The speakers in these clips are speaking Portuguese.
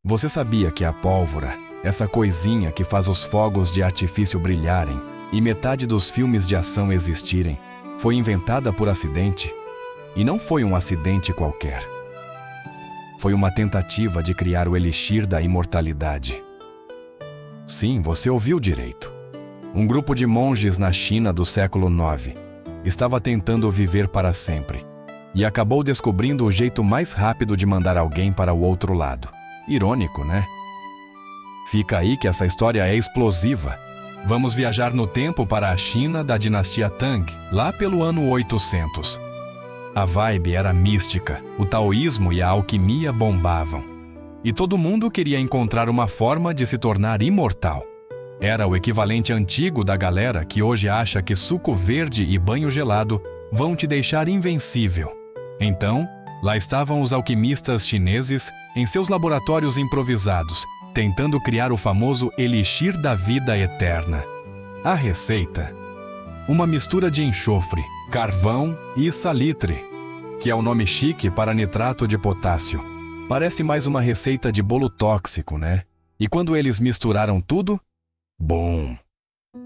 Você sabia que a pólvora, essa coisinha que faz os fogos de artifício brilharem e metade dos filmes de ação existirem, foi inventada por acidente? E não foi um acidente qualquer. Foi uma tentativa de criar o elixir da imortalidade. Sim, você ouviu direito. Um grupo de monges na China do século IX estava tentando viver para sempre e acabou descobrindo o jeito mais rápido de mandar alguém para o outro lado. Irônico, né? Fica aí que essa história é explosiva. Vamos viajar no tempo para a China da dinastia Tang, lá pelo ano 800. A vibe era mística, o taoísmo e a alquimia bombavam. E todo mundo queria encontrar uma forma de se tornar imortal. Era o equivalente antigo da galera que hoje acha que suco verde e banho gelado vão te deixar invencível. Então, lá estavam os alquimistas chineses em seus laboratórios improvisados, tentando criar o famoso elixir da vida eterna. A receita: uma mistura de enxofre, carvão e salitre, que é o nome chique para nitrato de potássio. Parece mais uma receita de bolo tóxico, né? E quando eles misturaram tudo, bom!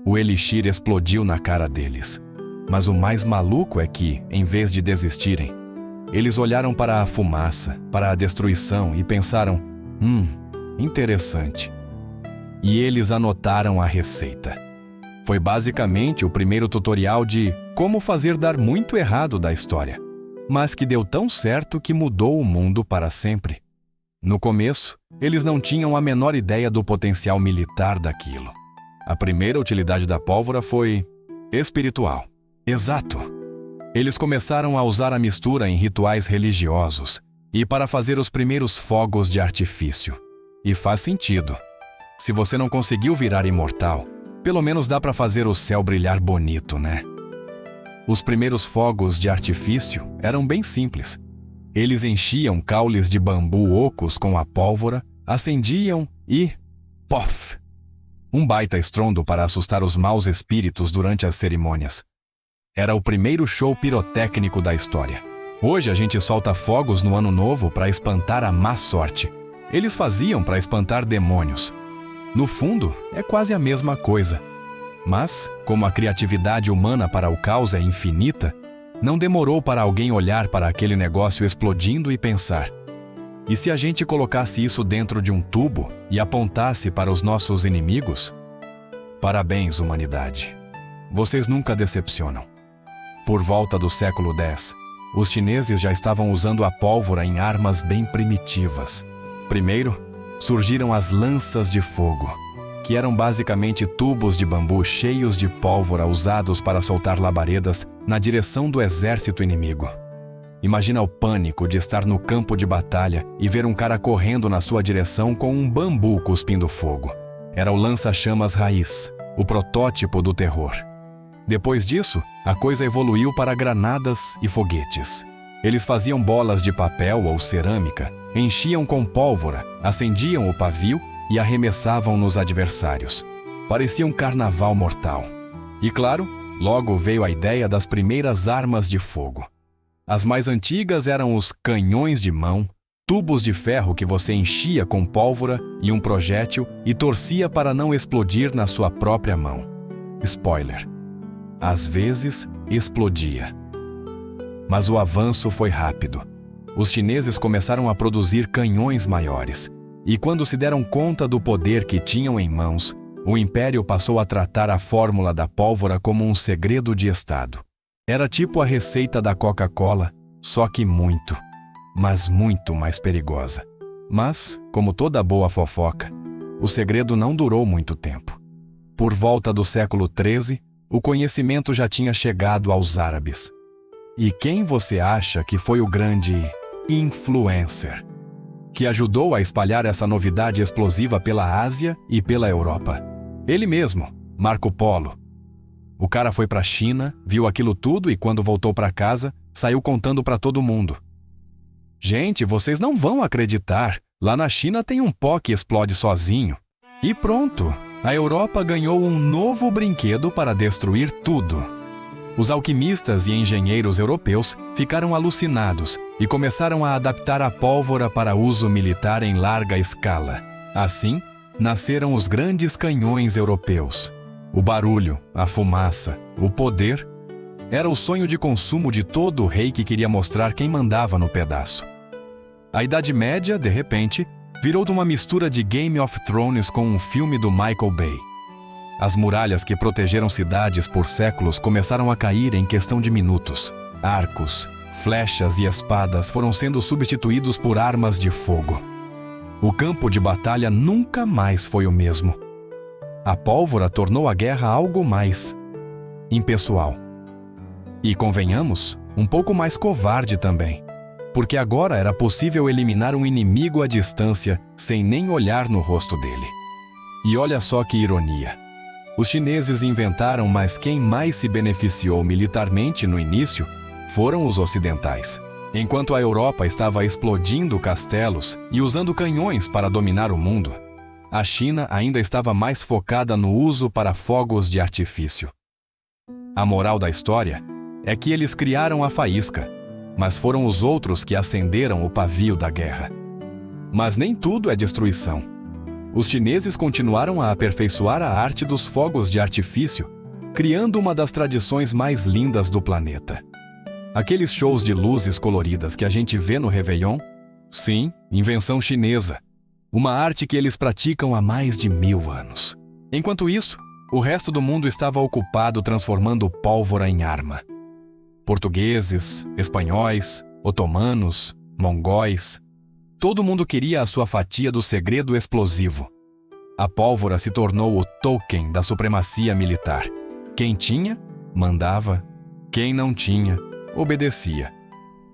O elixir explodiu na cara deles. Mas o mais maluco é que, em vez de desistirem, eles olharam para a fumaça, para a destruição e pensaram, interessante. E eles anotaram a receita. Foi basicamente o primeiro tutorial de como fazer dar muito errado da história, mas que deu tão certo que mudou o mundo para sempre. No começo, eles não tinham a menor ideia do potencial militar daquilo. A primeira utilidade da pólvora foi espiritual. Exato! Eles começaram a usar a mistura em rituais religiosos e para fazer os primeiros fogos de artifício. E faz sentido. Se você não conseguiu virar imortal, pelo menos dá para fazer o céu brilhar bonito, né? Os primeiros fogos de artifício eram bem simples. Eles enchiam caules de bambu ocos com a pólvora, acendiam e... pof! Um baita estrondo para assustar os maus espíritos durante as cerimônias. Era o primeiro show pirotécnico da história. Hoje a gente solta fogos no ano novo para espantar a má sorte. Eles faziam para espantar demônios. No fundo, é quase a mesma coisa. Mas, como a criatividade humana para o caos é infinita, não demorou para alguém olhar para aquele negócio explodindo e pensar: e se a gente colocasse isso dentro de um tubo e apontasse para os nossos inimigos? Parabéns, humanidade. Vocês nunca decepcionam. Por volta do século X, os chineses já estavam usando a pólvora em armas bem primitivas. Primeiro, surgiram as lanças de fogo, que eram basicamente tubos de bambu cheios de pólvora usados para soltar labaredas na direção do exército inimigo. Imagina o pânico de estar no campo de batalha e ver um cara correndo na sua direção com um bambu cuspindo fogo. Era o lança-chamas raiz, o protótipo do terror. Depois disso, a coisa evoluiu para granadas e foguetes. Eles faziam bolas de papel ou cerâmica, enchiam com pólvora, acendiam o pavio e arremessavam nos adversários. Parecia um carnaval mortal. E claro, logo veio a ideia das primeiras armas de fogo. As mais antigas eram os canhões de mão, tubos de ferro que você enchia com pólvora e um projétil e torcia para não explodir na sua própria mão. Spoiler: às vezes, explodia. Mas o avanço foi rápido. Os chineses começaram a produzir canhões maiores. E quando se deram conta do poder que tinham em mãos, o Império passou a tratar a fórmula da pólvora como um segredo de Estado. Era tipo a receita da Coca-Cola, só que muito, mas muito mais perigosa. Mas, como toda boa fofoca, o segredo não durou muito tempo. Por volta do século XIII, o conhecimento já tinha chegado aos árabes. E quem você acha que foi o grande influencer que ajudou a espalhar essa novidade explosiva pela Ásia e pela Europa? Ele mesmo, Marco Polo. O cara foi para a China, viu aquilo tudo e quando voltou para casa, saiu contando para todo mundo. Gente, vocês não vão acreditar, lá na China tem um pó que explode sozinho. E pronto, a Europa ganhou um novo brinquedo para destruir tudo. Os alquimistas e engenheiros europeus ficaram alucinados e começaram a adaptar a pólvora para uso militar em larga escala. Assim, nasceram os grandes canhões europeus. O barulho, a fumaça, o poder era o sonho de consumo de todo rei que queria mostrar quem mandava no pedaço. A Idade Média, de repente, virou de uma mistura de Game of Thrones com um filme do Michael Bay. As muralhas que protegeram cidades por séculos começaram a cair em questão de minutos. Arcos, flechas e espadas foram sendo substituídos por armas de fogo. O campo de batalha nunca mais foi o mesmo. A pólvora tornou a guerra algo mais impessoal. E, convenhamos, um pouco mais covarde também, porque agora era possível eliminar um inimigo à distância sem nem olhar no rosto dele. E olha só que ironia. Os chineses inventaram, mas quem mais se beneficiou militarmente no início foram os ocidentais. Enquanto a Europa estava explodindo castelos e usando canhões para dominar o mundo, a China ainda estava mais focada no uso para fogos de artifício. A moral da história é que eles criaram a faísca, mas foram os outros que acenderam o pavio da guerra. Mas nem tudo é destruição. Os chineses continuaram a aperfeiçoar a arte dos fogos de artifício, criando uma das tradições mais lindas do planeta. Aqueles shows de luzes coloridas que a gente vê no Réveillon? Sim, invenção chinesa. Uma arte que eles praticam há mais de 1000 anos. Enquanto isso, o resto do mundo estava ocupado transformando pólvora em arma. Portugueses, espanhóis, otomanos, mongóis. Todo mundo queria a sua fatia do segredo explosivo. A pólvora se tornou o token da supremacia militar. Quem tinha, mandava. Quem não tinha, obedecia.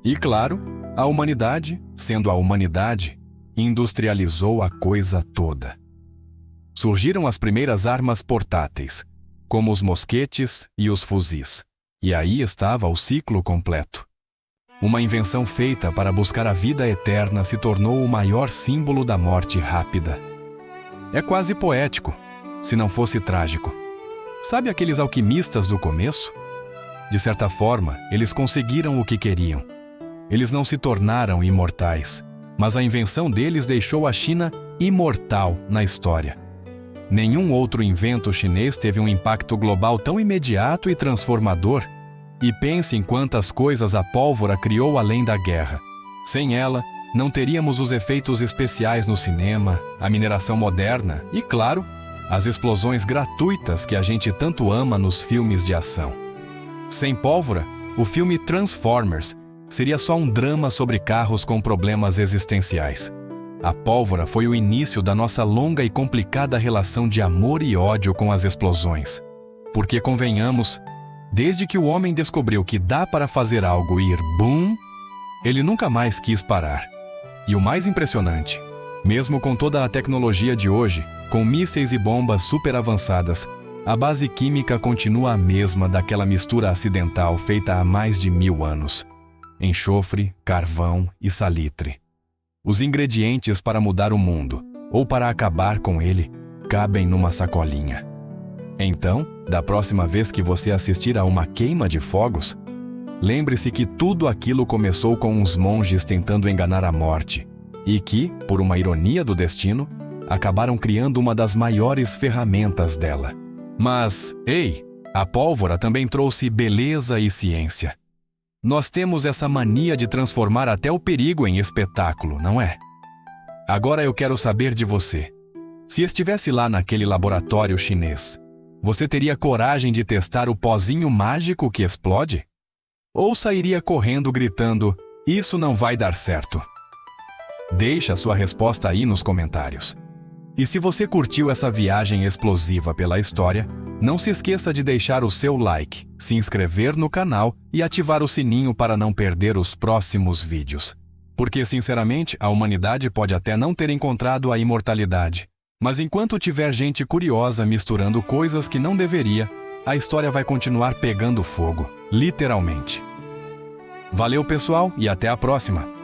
E claro, a humanidade, sendo a humanidade, industrializou a coisa toda. Surgiram as primeiras armas portáteis, como os mosquetes e os fuzis. E aí estava o ciclo completo. Uma invenção feita para buscar a vida eterna se tornou o maior símbolo da morte rápida. É quase poético, se não fosse trágico. Sabe aqueles alquimistas do começo? De certa forma, eles conseguiram o que queriam. Eles não se tornaram imortais, mas a invenção deles deixou a China imortal na história. Nenhum outro invento chinês teve um impacto global tão imediato e transformador. E pense em quantas coisas a pólvora criou além da guerra. Sem ela, não teríamos os efeitos especiais no cinema, a mineração moderna e, claro, as explosões gratuitas que a gente tanto ama nos filmes de ação. Sem pólvora, o filme Transformers seria só um drama sobre carros com problemas existenciais. A pólvora foi o início da nossa longa e complicada relação de amor e ódio com as explosões. Porque, convenhamos, desde que o homem descobriu que dá para fazer algo ir BUM, ele nunca mais quis parar. E o mais impressionante, mesmo com toda a tecnologia de hoje, com mísseis e bombas super avançadas, a base química continua a mesma daquela mistura acidental feita há mais de 1000 anos. Enxofre, carvão e salitre. Os ingredientes para mudar o mundo, ou para acabar com ele, cabem numa sacolinha. Então, da próxima vez que você assistir a uma queima de fogos, lembre-se que tudo aquilo começou com uns monges tentando enganar a morte e que, por uma ironia do destino, acabaram criando uma das maiores ferramentas dela. Mas, ei, a pólvora também trouxe beleza e ciência. Nós temos essa mania de transformar até o perigo em espetáculo, não é? Agora eu quero saber de você. Se estivesse lá naquele laboratório chinês, você teria coragem de testar o pozinho mágico que explode? Ou sairia correndo gritando, isso não vai dar certo? Deixa a sua resposta aí nos comentários. E se você curtiu essa viagem explosiva pela história, não se esqueça de deixar o seu like, se inscrever no canal e ativar o sininho para não perder os próximos vídeos. Porque, sinceramente, a humanidade pode até não ter encontrado a imortalidade. Mas enquanto tiver gente curiosa misturando coisas que não deveria, a história vai continuar pegando fogo, literalmente. Valeu, pessoal, e até a próxima!